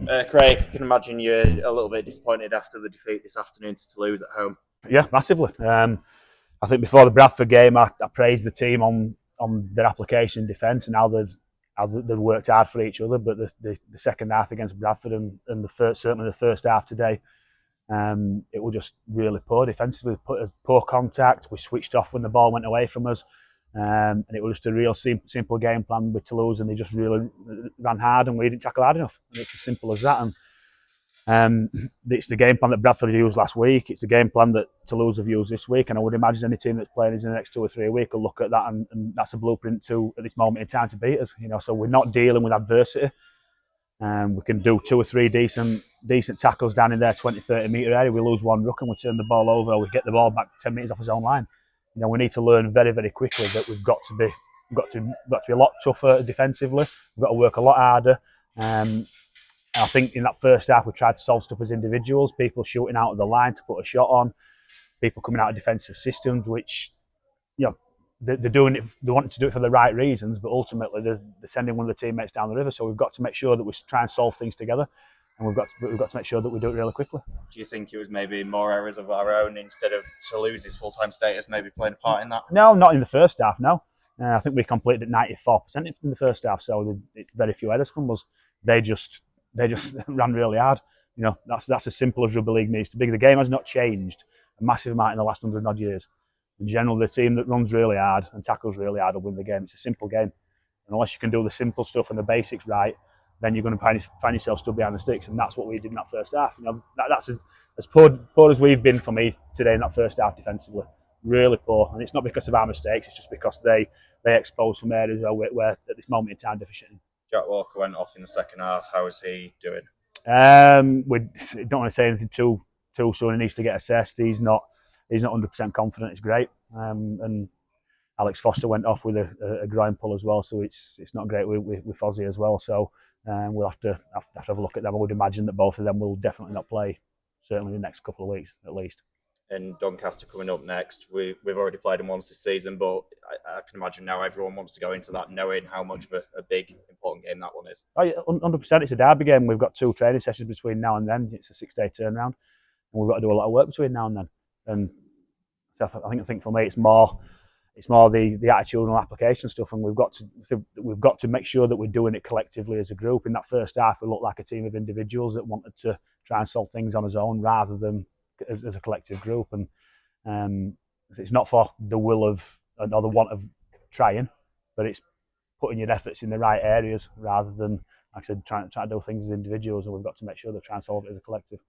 Craig, I can imagine you're a little bit disappointed after the defeat this afternoon to Toulouse at home. Yeah, massively. I think before the Bradford game, I praised the team on their application defence and how they'd worked hard for each other. But the second half against Bradford and certainly the first half today, it was just really poor defensively. Poor contact. We switched off when the ball went away from us. And it was just a real simple game plan with Toulouse, and they just really ran hard, and we didn't tackle hard enough. And it's as simple as that. It's the game plan that Bradford used last week. It's the game plan that Toulouse have used this week, and I would imagine any team that's playing us in the next 2 or 3 weeks will look at that, and that's a blueprint to at this moment in time to beat us. So we're not dealing with adversity. We can do 2 or 3 decent tackles down in their 20, 30 metre area. We lose one ruck and we turn the ball over, or we get the ball back 10 metres off his own line. We need to learn very, very quickly that we've got to be a lot tougher defensively. We've got to work a lot harder. I think in that first half we tried to solve stuff as individuals. People shooting out of the line to put a shot on. People coming out of defensive systems, which they're doing it. They want to do it for the right reasons, but ultimately they're sending one of the teammates down the river. So we've got to make sure that we try and solve things together, and we've got to make sure that we do it really quickly. Do you think it was maybe more errors of our own instead of Toulouse's full-time status maybe playing a part in that? No, not in the first half. No, I think we completed at 94% in the first half. So it's very few errors from us. They just ran really hard. That's as simple as rugby league needs to be. The game has not changed a massive amount in the last 100 odd years. In general, the team that runs really hard and tackles really hard will win the game. It's a simple game. And unless you can do the simple stuff and the basics right, then you're going to find yourself still behind the sticks. And that's what we did in that first half. That's as poor as we've been for me today in that first half defensively. Really poor. And it's not because of our mistakes. It's just because they exposed some areas where at this moment in time deficient in. Jack Walker went off in the second half. How is he doing? We don't want to say anything too soon. He needs to get assessed. He's not 100% confident. It's great. And Alex Foster went off with a groin pull as well, so it's not great with Fozzie as well. So we'll have to have a look at them. I would imagine that both of them will definitely not play, certainly in the next couple of weeks at least. And Doncaster coming up next. We've already played them once this season, but I can imagine now everyone wants to go into that knowing how much of a big, important game that one is. Oh, yeah, 100%. It's a derby game. We've got 2 training sessions between now and then. It's a 6-day turnaround, and we've got to do a lot of work between now and then. And so I think for me, it's more the attitudinal application stuff, and we've got to make sure that we're doing it collectively as a group. In that first half, we looked like a team of individuals that wanted to try and solve things on his own rather than as a collective group. And it's not for the will of or the want of trying, but it's putting your efforts in the right areas rather than, like I said, trying to do things as individuals. And we've got to make sure that try and solve it as a collective.